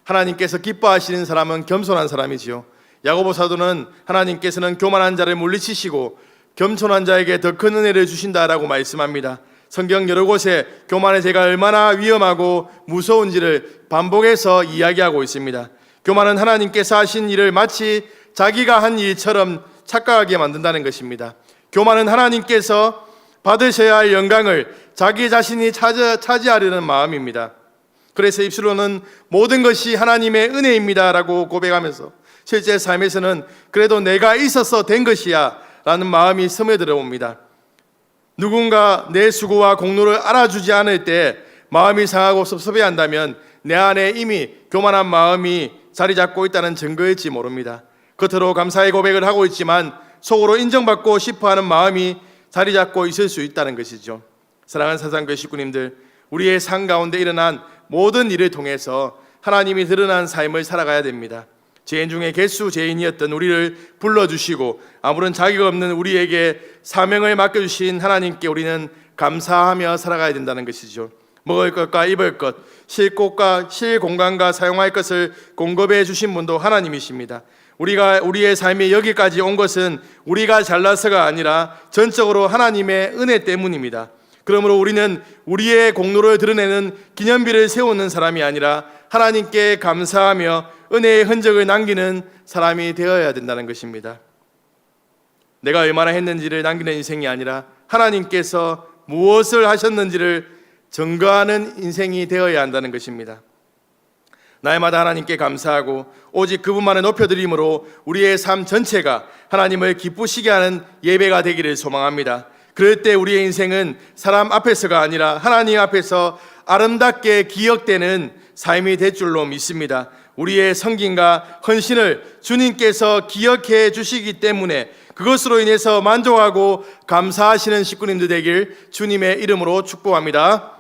하나님께서 기뻐하시는 사람은 겸손한 사람이지요. 야고보 사도는 하나님께서는 교만한 자를 물리치시고 겸손한 자에게 더 큰 은혜를 주신다라고 말씀합니다. 성경 여러 곳에 교만의 죄가 얼마나 위험하고 무서운지를 반복해서 이야기하고 있습니다. 교만은 하나님께서 하신 일을 마치 자기가 한 일처럼 착각하게 만든다는 것입니다. 교만은 하나님께서 받으셔야 할 영광을 자기 자신이 차지하려는 마음입니다. 그래서 입술로는 모든 것이 하나님의 은혜입니다 라고 고백하면서 실제 삶에서는 그래도 내가 있어서 된 것이야 라는 마음이 스며들어 옵니다. 누군가 내 수고와 공로를 알아주지 않을 때 마음이 상하고 섭섭해한다면 내 안에 이미 교만한 마음이 자리 잡고 있다는 증거일지 모릅니다. 겉으로 감사의 고백을 하고 있지만 속으로 인정받고 싶어하는 마음이 자리 잡고 있을 수 있다는 것이죠. 사랑하는 사상교회 식구님들, 우리의 삶 가운데 일어난 모든 일을 통해서 하나님이 드러난 삶을 살아가야 됩니다. 죄인 중에 개수 죄인이었던 우리를 불러주시고 아무런 자격 없는 우리에게 사명을 맡겨주신 하나님께 우리는 감사하며 살아가야 된다는 것이죠. 먹을 것과 입을 것, 쉴 곳과 쉴 공간과 사용할 것을 공급해 주신 분도 하나님이십니다. 우리의 삶이 여기까지 온 것은 우리가 잘나서가 아니라 전적으로 하나님의 은혜 때문입니다. 그러므로 우리는 우리의 공로를 드러내는 기념비를 세우는 사람이 아니라 하나님께 감사하며 은혜의 흔적을 남기는 사람이 되어야 된다는 것입니다. 내가 얼마나 했는지를 남기는 인생이 아니라 하나님께서 무엇을 하셨는지를 증거하는 인생이 되어야 한다는 것입니다. 날마다 하나님께 감사하고 오직 그분만을 높여드림으로 우리의 삶 전체가 하나님을 기쁘시게 하는 예배가 되기를 소망합니다. 그럴 때 우리의 인생은 사람 앞에서가 아니라 하나님 앞에서 아름답게 기억되는 삶이 될 줄로 믿습니다. 우리의 섬김과 헌신을 주님께서 기억해 주시기 때문에 그것으로 인해서 만족하고 감사하시는 식구님들 되길 주님의 이름으로 축복합니다.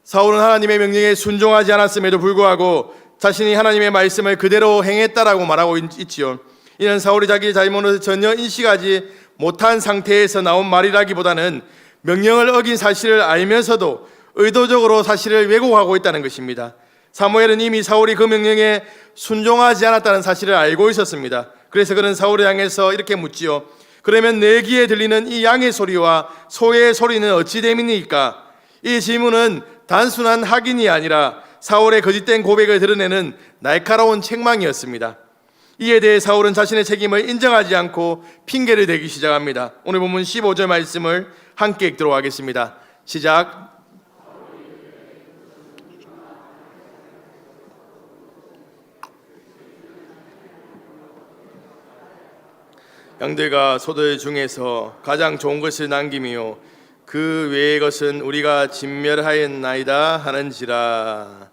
사울은 하나님의 명령에 순종하지 않았음에도 불구하고 자신이 하나님의 말씀을 그대로 행했다라고 말하고 있지요. 이는 사울이 자기 잘못을 전혀 인식하지 못한 상태에서 나온 말이라기보다는 명령을 어긴 사실을 알면서도 의도적으로 사실을 왜곡하고 있다는 것입니다. 사무엘은 이미 사울이 그 명령에 순종하지 않았다는 사실을 알고 있었습니다. 그래서 그는 사울을 향해서 이렇게 묻지요. 그러면 내 귀에 들리는 이 양의 소리와 소의 소리는 어찌 됨이니까? 이 질문은 단순한 확인이 아니라 사울의 거짓된 고백을 드러내는 날카로운 책망이었습니다. 이에 대해 사울은 자신의 책임을 인정하지 않고 핑계를 대기 시작합니다. 오늘 본문 15절 말씀을 함께 읽도록 하겠습니다. 시작. 양들과 소들 중에서 가장 좋은 것을 남김이요 그 외의 것은 우리가 진멸하였나이다 하는지라.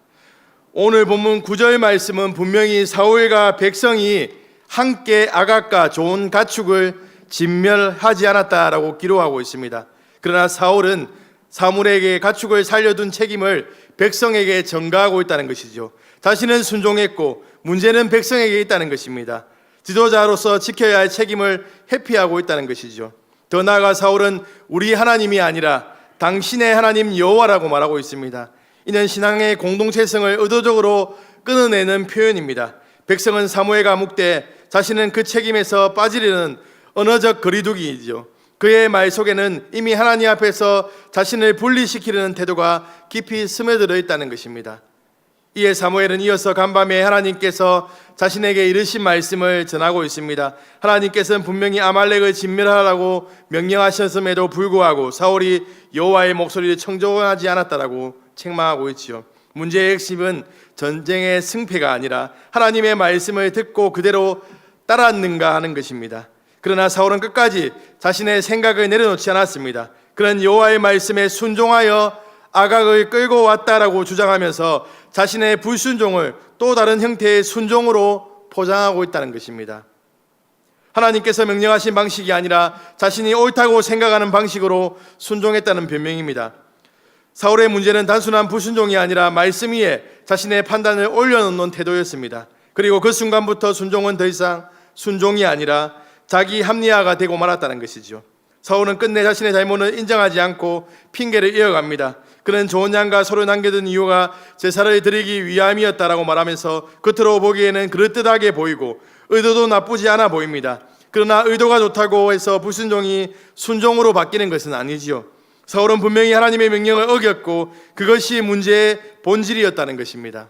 오늘 본문 9절 말씀은 분명히 사울과 백성이 함께 아각과 좋은 가축을 진멸하지 않았다라고 기록하고 있습니다. 그러나 사울은 사물에게 가축을 살려둔 책임을 백성에게 전가하고 있다는 것이죠. 자신은 순종했고 문제는 백성에게 있다는 것입니다. 지도자로서 지켜야 할 책임을 회피하고 있다는 것이죠. 더 나아가 사울은 우리 하나님이 아니라 당신의 하나님 여호와라고 말하고 있습니다. 이는 신앙의 공동체성을 의도적으로 끊어내는 표현입니다. 백성은 사무엘과 묵되 자신은 그 책임에서 빠지려는 언어적 거리두기이죠. 그의 말 속에는 이미 하나님 앞에서 자신을 분리시키려는 태도가 깊이 스며들어 있다는 것입니다. 이에 사무엘은 이어서 간밤에 하나님께서 자신에게 이르신 말씀을 전하고 있습니다. 하나님께서는 분명히 아말렉을 진멸하라고 명령하셨음에도 불구하고 사울이 여호와의 목소리를 청종하지 않았다라고 책망하고 있지요. 문제의 핵심은 전쟁의 승패가 아니라 하나님의 말씀을 듣고 그대로 따랐는가 하는 것입니다. 그러나 사울은 끝까지 자신의 생각을 내려놓지 않았습니다. 그는 여호와의 말씀에 순종하여 아각을 끌고 왔다라고 주장하면서 자신의 불순종을 또 다른 형태의 순종으로 포장하고 있다는 것입니다. 하나님께서 명령하신 방식이 아니라 자신이 옳다고 생각하는 방식으로 순종했다는 변명입니다. 사울의 문제는 단순한 불순종이 아니라 말씀 위에 자신의 판단을 올려놓는 태도였습니다. 그리고 그 순간부터 순종은 더 이상 순종이 아니라 자기 합리화가 되고 말았다는 것이죠. 사울은 끝내 자신의 잘못을 인정하지 않고 핑계를 이어갑니다. 그는 좋은 양과 소를 남겨둔 이유가 제사를 드리기 위함이었다라고 말하면서 겉으로 보기에는 그럴듯하게 보이고 의도도 나쁘지 않아 보입니다. 그러나 의도가 좋다고 해서 불순종이 순종으로 바뀌는 것은 아니지요. 사울은 분명히 하나님의 명령을 어겼고 그것이 문제의 본질이었다는 것입니다.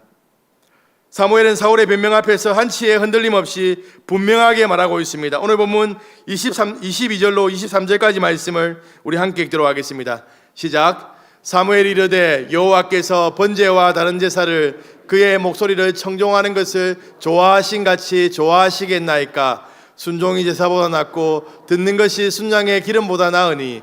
사무엘은 사울의 변명 앞에서 한치의 흔들림 없이 분명하게 말하고 있습니다. 오늘 본문 22절로 23절까지 말씀을 우리 함께 읽도록 하겠습니다. 시작. 사무엘이 이르되 여호와께서 번제와 다른 제사를 그의 목소리를 청종하는 것을 좋아하신 같이 좋아하시겠나이까. 순종이 제사보다 낫고 듣는 것이 순장의 기름보다 나으니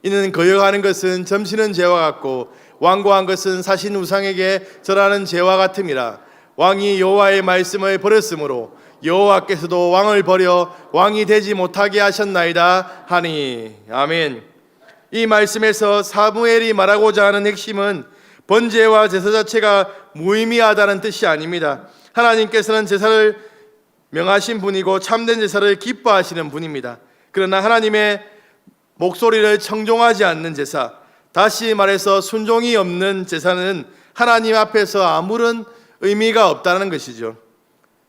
이는 거역하는 것은 점치는 죄와 같고 완고한 것은 사신 우상에게 절하는 죄와 같음이라. 왕이 여호와의 말씀을 버렸으므로 여호와께서도 왕을 버려 왕이 되지 못하게 하셨나이다 하니. 아멘. 이 말씀에서 사무엘이 말하고자 하는 핵심은 번제와 제사 자체가 무의미하다는 뜻이 아닙니다. 하나님께서는 제사를 명하신 분이고 참된 제사를 기뻐하시는 분입니다. 그러나 하나님의 목소리를 청종하지 않는 제사, 다시 말해서 순종이 없는 제사는 하나님 앞에서 아무런 의미가 없다는 것이죠.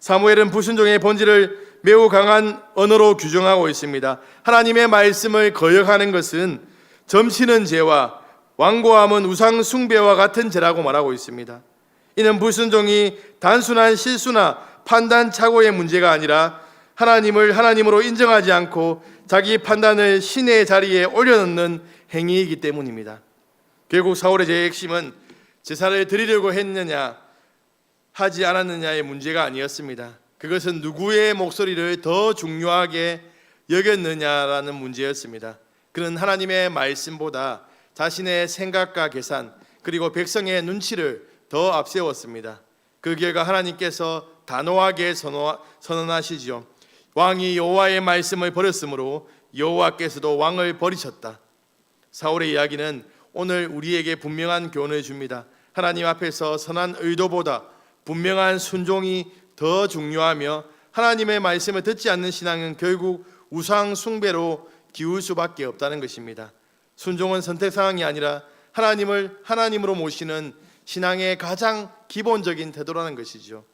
사무엘은 불순종의 본질을 매우 강한 언어로 규정하고 있습니다. 하나님의 말씀을 거역하는 것은 점치는 죄와 완고함은 우상 숭배와 같은 죄라고 말하고 있습니다. 이는 불순종이 단순한 실수나 판단 착오의 문제가 아니라 하나님을 하나님으로 인정하지 않고 자기 판단을 신의 자리에 올려놓는 행위이기 때문입니다. 결국 사울의 죄의 핵심은 제사를 드리려고 했느냐 하지 않았느냐의 문제가 아니었습니다. 그것은 누구의 목소리를 더 중요하게 여겼느냐라는 문제였습니다. 그는 하나님의 말씀보다 자신의 생각과 계산 그리고 백성의 눈치를 더 앞세웠습니다. 그 결과 하나님께서 단호하게 선언하시죠. 왕이 여호와의 말씀을 버렸으므로 여호와께서도 왕을 버리셨다. 사울의 이야기는 오늘 우리에게 분명한 교훈을 줍니다. 하나님 앞에서 선한 의도보다 분명한 순종이 더 중요하며 하나님의 말씀을 듣지 않는 신앙은 결국 우상 숭배로 기울 수밖에 없다는 것입니다. 순종은 선택 사항이 아니라 하나님을 하나님으로 모시는 신앙의 가장 기본적인 태도라는 것이죠.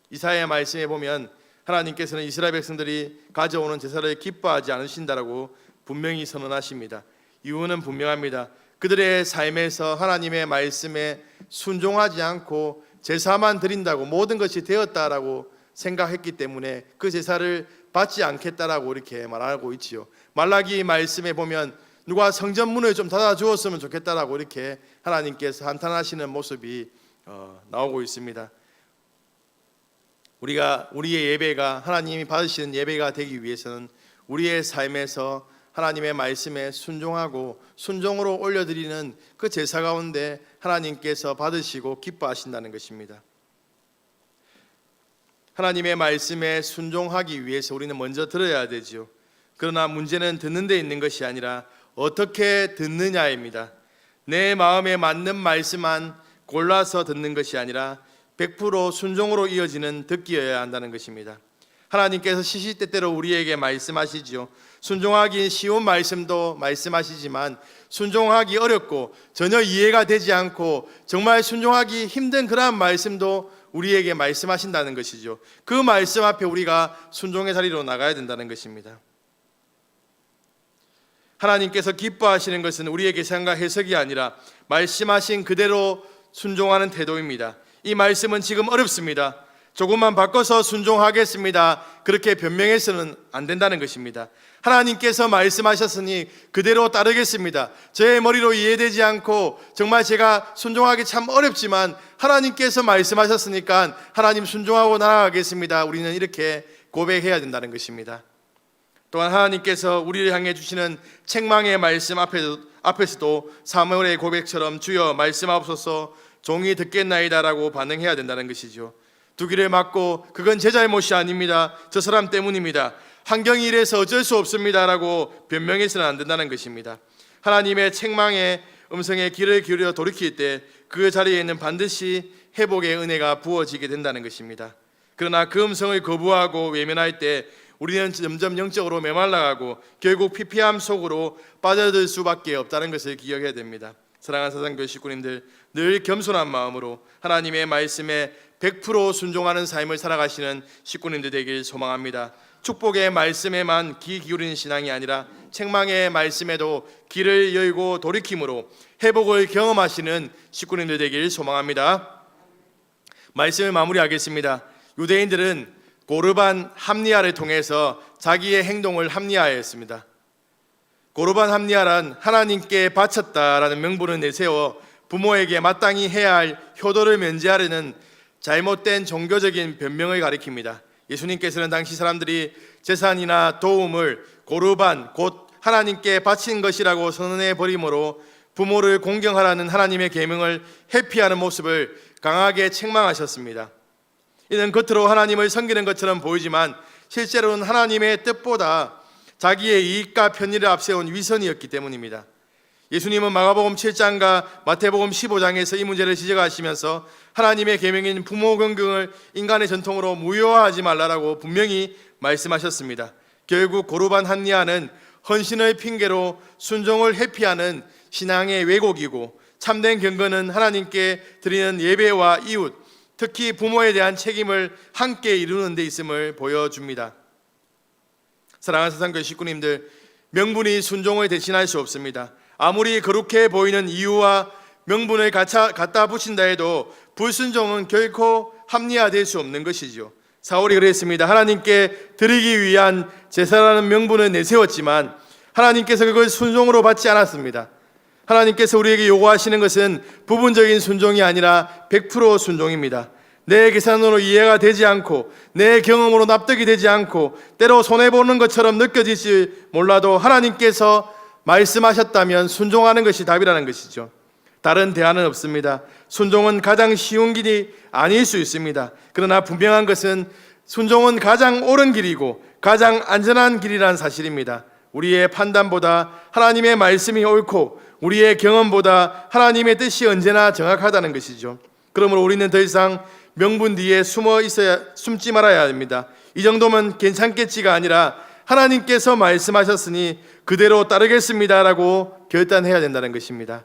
이사야의 말씀에 보면 하나님께서는 이스라엘 백성들이 가져오는 제사를 기뻐하지 않으신다라고 분명히 선언하십니다. 이유는 분명합니다. 그들의 삶에서 하나님의 말씀에 순종하지 않고 제사만 드린다고 모든 것이 되었다라고 생각했기 때문에 그 제사를 받지 않겠다라고 이렇게 말하고 있지요. 말라기 말씀에 보면 누가 성전 문을 좀 닫아 주었으면 좋겠다라고 이렇게 하나님께서 한탄하시는 모습이 나오고 있습니다. 우리의 예배가 하나님이 받으시는 예배가 되기 위해서는 우리의 삶에서 하나님의 말씀에 순종하고 순종으로 올려드리는 그 제사 가운데 하나님께서 받으시고 기뻐하신다는 것입니다. 하나님의 말씀에 순종하기 위해서 우리는 먼저 들어야 되지요. 그러나 문제는 듣는 데 있는 것이 아니라 어떻게 듣느냐입니다. 내 마음에 맞는 말씀만 골라서 듣는 것이 아니라 100% 순종으로 이어지는 듣기여야 한다는 것입니다. 하나님께서 시시때때로 우리에게 말씀하시지요. 순종하기 쉬운 말씀도 말씀하시지만 순종하기 어렵고 전혀 이해가 되지 않고 정말 순종하기 힘든 그러한 말씀도 우리에게 말씀하신다는 것이죠. 그 말씀 앞에 우리가 순종의 자리로 나가야 된다는 것입니다. 하나님께서 기뻐하시는 것은 우리에게 생각 해석이 아니라 말씀하신 그대로 순종하는 태도입니다. 이 말씀은 지금 어렵습니다. 조금만 바꿔서 순종하겠습니다. 그렇게 변명해서는 안 된다는 것입니다. 하나님께서 말씀하셨으니 그대로 따르겠습니다. 제 머리로 이해되지 않고 정말 제가 순종하기 참 어렵지만 하나님께서 말씀하셨으니까 하나님 순종하고 나아가겠습니다. 우리는 이렇게 고백해야 된다는 것입니다. 또한 하나님께서 우리를 향해 주시는 책망의 말씀 앞에서도 사무엘의 고백처럼 주여 말씀하옵소서 종이 듣겠나이다라고 반응해야 된다는 것이죠. 두 귀를 막고 그건 제 잘못이 아닙니다. 저 사람 때문입니다. 환경이 이래서 어쩔 수 없습니다라고 변명해서는 안 된다는 것입니다. 하나님의 책망의 음성에 귀를 기울여 돌이킬 때 그 자리에는 반드시 회복의 은혜가 부어지게 된다는 것입니다. 그러나 그 음성을 거부하고 외면할 때 우리는 점점 영적으로 메말라가고 결국 피폐함 속으로 빠져들 수밖에 없다는 것을 기억해야 됩니다. 사랑하는 사상교회 식구님들, 늘 겸손한 마음으로 하나님의 말씀에 100% 순종하는 삶을 살아가시는 식구님들 되길 소망합니다. 축복의 말씀에만 귀 기울이는 신앙이 아니라 책망의 말씀에도 귀를 열고 돌이킴으로 회복을 경험하시는 식구님들 되길 소망합니다. 말씀을 마무리하겠습니다. 유대인들은 고르반 합리화를 통해서 자기의 행동을 합리화했습니다. 고르반 합리화란 하나님께 바쳤다라는 명분을 내세워 부모에게 마땅히 해야 할 효도를 면제하려는 잘못된 종교적인 변명을 가리킵니다. 예수님께서는 당시 사람들이 제산이나 도움을 고르반 곧 하나님께 바친 것이라고 선언해 버림으로 부모를 공경하라는 하나님의 계명을 회피하는 모습을 강하게 책망하셨습니다. 이는 겉으로 하나님을 섬기는 것처럼 보이지만 실제로는 하나님의 뜻보다 자기의 이익과 편의를 앞세운 위선이었기 때문입니다. 예수님은 마가복음 7장과 마태복음 15장에서 이 문제를 지적하시면서 하나님의 계명인 부모 긍긍을 인간의 전통으로 무효화하지 말라라고 분명히 말씀하셨습니다. 결국 고르반 합리화는 헌신의 핑계로 순종을 회피하는 신앙의 왜곡이고 참된 경건은 하나님께 드리는 예배와 이웃, 특히 부모에 대한 책임을 함께 이루는 데 있음을 보여줍니다. 사랑하는 사상교회 식구님들, 명분이 순종을 대신할 수 없습니다. 아무리 거룩해 보이는 이유와 명분을 갖다 붙인다 해도 불순종은 결코 합리화될 수 없는 것이죠. 사울이 그랬습니다. 하나님께 드리기 위한 제사라는 명분을 내세웠지만 하나님께서 그걸 순종으로 받지 않았습니다. 하나님께서 우리에게 요구하시는 것은 부분적인 순종이 아니라 100% 순종입니다. 내 계산으로 이해가 되지 않고 내 경험으로 납득이 되지 않고 때로 손해보는 것처럼 느껴질지 몰라도 하나님께서 말씀하셨다면 순종하는 것이 답이라는 것이죠. 다른 대안은 없습니다. 순종은 가장 쉬운 길이 아닐 수 있습니다. 그러나 분명한 것은 순종은 가장 옳은 길이고 가장 안전한 길이라는 사실입니다. 우리의 판단보다 하나님의 말씀이 옳고 우리의 경험보다 하나님의 뜻이 언제나 정확하다는 것이죠. 그러므로 우리는 더 이상 명분 뒤에 숨지 말아야 합니다. 이 정도면 괜찮겠지가 아니라 하나님께서 말씀하셨으니 그대로 따르겠습니다라고 결단해야 된다는 것입니다.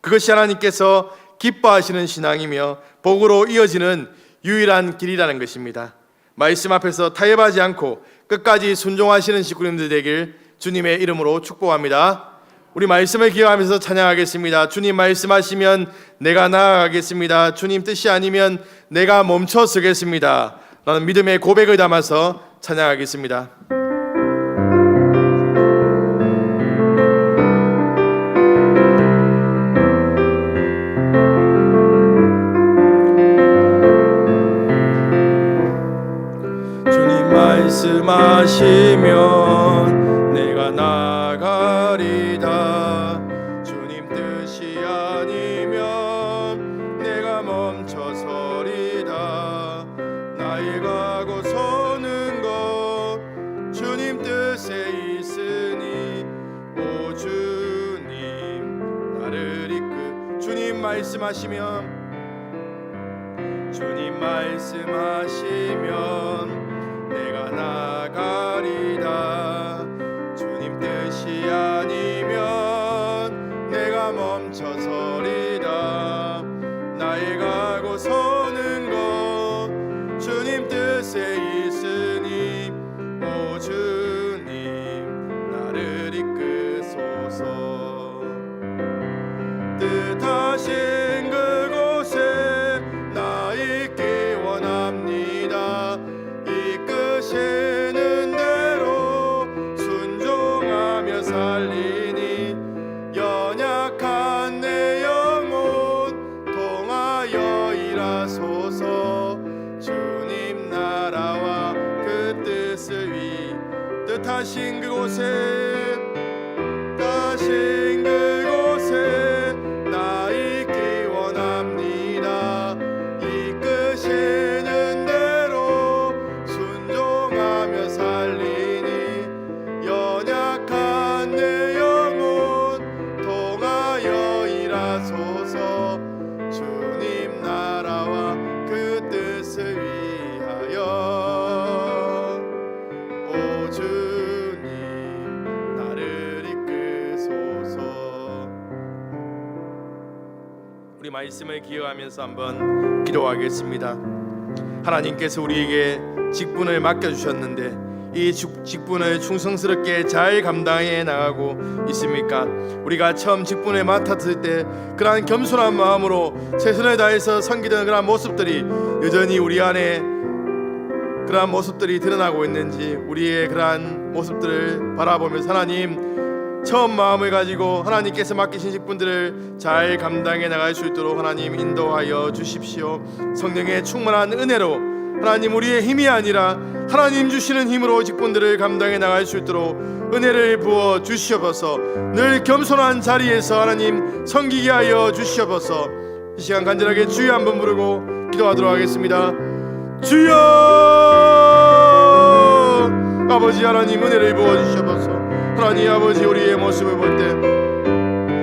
그것이 하나님께서 기뻐하시는 신앙이며 복으로 이어지는 유일한 길이라는 것입니다. 말씀 앞에서 타협하지 않고 끝까지 순종하시는 식구님들 되길 주님의 이름으로 축복합니다. 우리 말씀을 기억하면서 찬양하겠습니다. 주님 말씀하시면 내가 나아가겠습니다. 주님 뜻이 아니면 내가 멈춰 서겠습니다. 라는 믿음의 고백을 담아서 찬양하겠습니다. 주님 말씀하시면 멈춰서리다. 나의 가고 서는 것 주님 뜻에 있으니 오 주님 나를 이끌. 주님 말씀하시면 내가 나가리다. 주님 뜻이 아니면 내가 멈춰서리다. 나의 가고 서는 것 주님 뜻에 있으니 오 주님 나를 이끄소서. 뜻하신 그곳에 나 있기 원합니다. 이끄시는 대로 순종하며 살리니 연약한 내 영혼 통하여 일하소서. 주님 나라와 그 뜻을 위 뜻하신 그곳에 나 있기 원합니다. 이끄시는 대로 순종하며 살리니 연약한 내 영혼 통하여 일하소서. 주님 나라와 그 뜻을 위하여 오 주님 나를 이끄소서. 우리 말씀을 기억하면서 한번 기도하겠습니다. 하나님께서 우리에게 직분을 맡겨주셨는데 이 직분을 충성스럽게 잘 감당해 나가고 있습니까? 우리가 처음 직분을 맡았을 때 그러한 겸손한 마음으로 최선을 다해서 섬기던 그러한 모습들이 여전히 우리 안에 그러한 모습들이 드러나고 있는지 우리의 그러한 모습들을 바라보면서 하나님 처음 마음을 가지고 하나님께서 맡기신 직분들을 잘 감당해 나갈 수 있도록 하나님 인도하여 주십시오. 성령의 충만한 은혜로 하나님 우리의 힘이 아니라 하나님 주시는 힘으로 직분들을 감당해 나갈 수 있도록 은혜를 부어 주시옵소서. 늘 겸손한 자리에서 하나님 섬기게 하여 주시옵소서. 이 시간 간절하게 주여 한번 부르고 기도하도록 하겠습니다. 주여 아버지 하나님 은혜를 부어 주시옵소서. 하나님 아버지 우리의 모습을 볼 때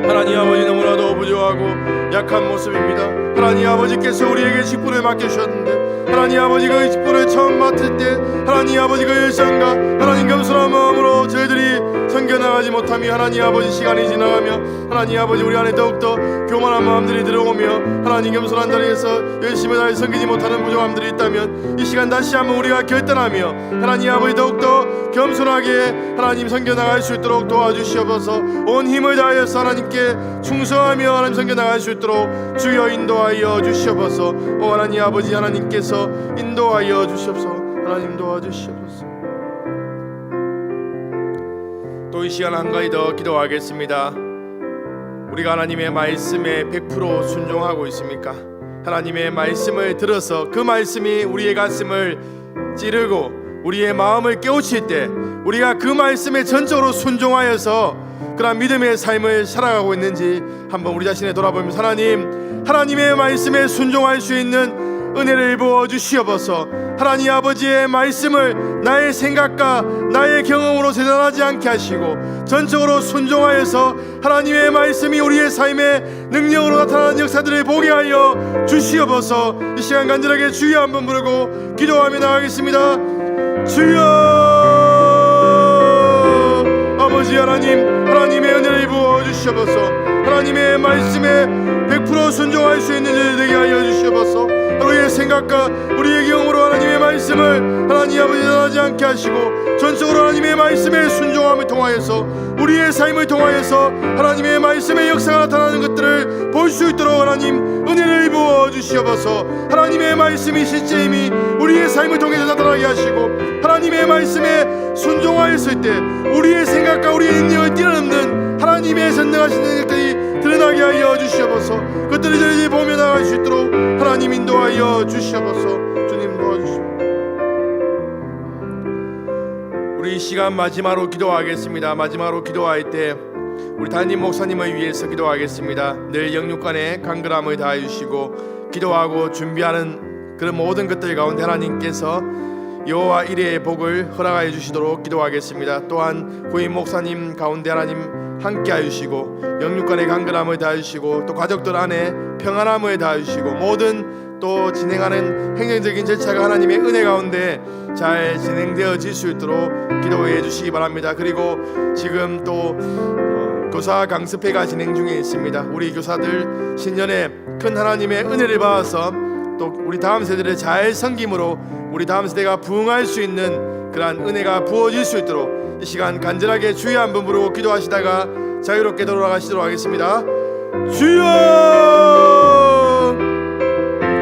하나님 아버지 너무나도 부족하고 약한 모습입니다. 하나님 아버지께서 우리에게 직분을 맡겨주셨는데 하나님 아버지가 이 직분을 처음 맡을 때 하나님 아버지가 열정과 하나님 겸손한 마음으로 저희들이 섬겨나가지 못하며 하나님 아버지 시간이 지나가며 하나님 아버지 우리 안에 더욱더 교만한 마음들이 들어오며 하나님 겸손한 자리에서 열심히 다해 섬기지 못하는 부족함들이 있다면 이 시간 다시 한번 우리가 결단하며 하나님 아버지 더욱더 겸손하게 하나님 섬겨나갈 수 있도록 도와주시옵소서. 온 힘을 다하여서 하나님께 충성하며 하나님 섬겨나갈 수 있도록 주여 인도하여 주시옵소서. 오 하나님 아버지 하나님께서 인도하여 주시옵소서. 하나님 도와주시옵소서. 또 이 시간 한 가지 더 기도하겠습니다. 우리가 하나님의 말씀에 100% 순종하고 있습니까? 하나님의 말씀을 들어서 그 말씀이 우리의 가슴을 찌르고 우리의 마음을 깨우칠 때 우리가 그 말씀에 전적으로 순종하여서 그런 믿음의 삶을 살아가고 있는지 한번 우리 자신을 돌아보면서 하나님의 말씀에 순종할 수 있는 은혜를 부어 주시옵소서. 하나님 아버지의 말씀을 나의 생각과 나의 경험으로 대단하지 않게 하시고 전적으로 순종하여서 하나님의 말씀이 우리의 삶의 능력으로 나타나는 역사들을 보게 하여 주시옵소서. 이 시간 간절하게 주여 한번 부르고 기도하며 나가겠습니다. 주여 아버지 하나님의 은혜를 부어 주시옵소서. 하나님의 말씀에 100% 순종할 수 있는 일 되게 하여 주시옵소서. 우리의 생각과 우리의 경험으로 하나님의 말씀을 하나님 아버지 나타나지 않게 하시고 전적으로 하나님의 말씀에 순종함을 통하여서 우리의 삶을 통하여서 하나님의 말씀의 역사가 나타나는 것들을 볼 수 있도록 하나님 은혜를 부어 주시옵소서. 하나님의 말씀이 실제 이미 우리의 삶을 통해서 나타나게 하시고 하나님의 말씀에 순종하였을 때 우리의 생각과 우리의 능력을 뛰어넘는 하나님의 선능하신 능력들이 드러나게 하여 주시옵소서. 그것들을 저희들이 보며 나갈 수 있도록 하나님 인도하여 주시옵소서. 주님 도와주시옵소서. 우리 이 시간 마지막으로 기도하겠습니다. 마지막으로 기도할 때 우리 담임 목사님을 위해서 기도하겠습니다. 늘 영육간에 간절함을 다해 주시고 기도하고 준비하는 그런 모든 것들 가운데 하나님께서 여호와 이레의 복을 허락하여 주시도록 기도하겠습니다. 또한 후임 목사님 가운데 하나님 함께하여 주시고 영육간의 간결함을 다해주시고 또 가족들 안에 평안함을 다해주시고 모든 또 진행하는 행정적인 절차가 하나님의 은혜 가운데 잘 진행되어질 수 있도록 기도해 주시기 바랍니다. 그리고 지금 또 교사 강습회가 진행 중에 있습니다. 우리 교사들 신년에 큰 하나님의 은혜를 받아서 또 우리 다음 세대를 잘 섬김으로 우리 다음 세대가 부흥할 수 있는 그러한 은혜가 부어질 수 있도록 이 시간 간절하게 주여 한번 부르고 기도하시다가 자유롭게 돌아가시도록 하겠습니다. 주여!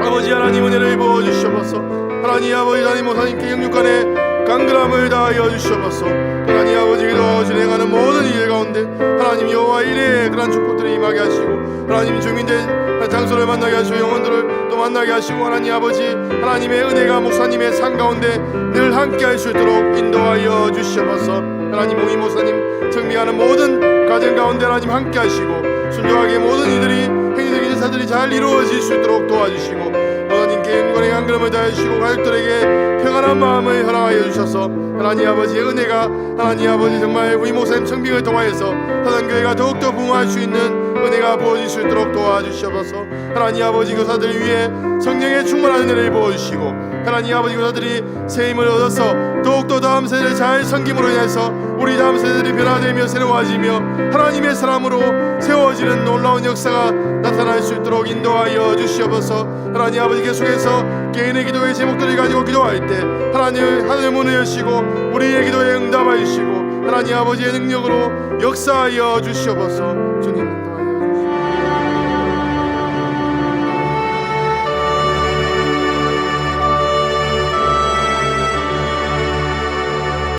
아버지 하나님 은혜를 부어주시옵소서. 하나님 아버지 하나님 목사님께 영육간에 강건함을 다하여 주시옵소서. 하나님 아버지 기도 진행하는 모든 일 가운데 하나님 여호와 이레의 그런 축복들이 임하게 하시고 하나님 주민된 장소를 만나게 하시고 영혼들을 또 만나게 하시고 하나님 아버지 하나님의 은혜가 목사님의 삶 가운데 늘 함께 할 수 있도록 인도하여 주시옵소서. 하나님 우리 목사님 정리하는 모든 가정 가운데 하나님 함께 하시고 순종하게 모든 이들이 행위적인 제사들이 잘 이루어질 수 있도록 도와주시고 하나님께 영광의 한걸음을 다해주시고 가족들에게 평안한 마음을 허락하여 주셔서 하나님 아버지의 은혜가 하나님 아버지 정말 우리 목사님 청빙을 통하여서 사단교회가 더욱더 부흥할 수 있는 은혜가 부어질 수 있도록 도와주시옵소서. 하나님 아버지 교사들 위해 성령의 충만한 은혜를 부어주시고 하나님 아버지 교사들이 세임을 얻어서 더욱더 다음 세대를 잘 섬김으로 인해서 우리 다음 세대들이 변화되며 새로워지며 하나님의 사람으로 세워지는 놀라운 역사가 나타날 수 있도록 인도하여 주시옵소서. 하나님 아버지 계속해서 개인의 기도의 제목들을 가지고 기도할 때 하나님의 문을 여시고 우리의 기도에 응답하여 주시고 하나님 아버지의 능력으로 역사하여 주시옵소서. 주님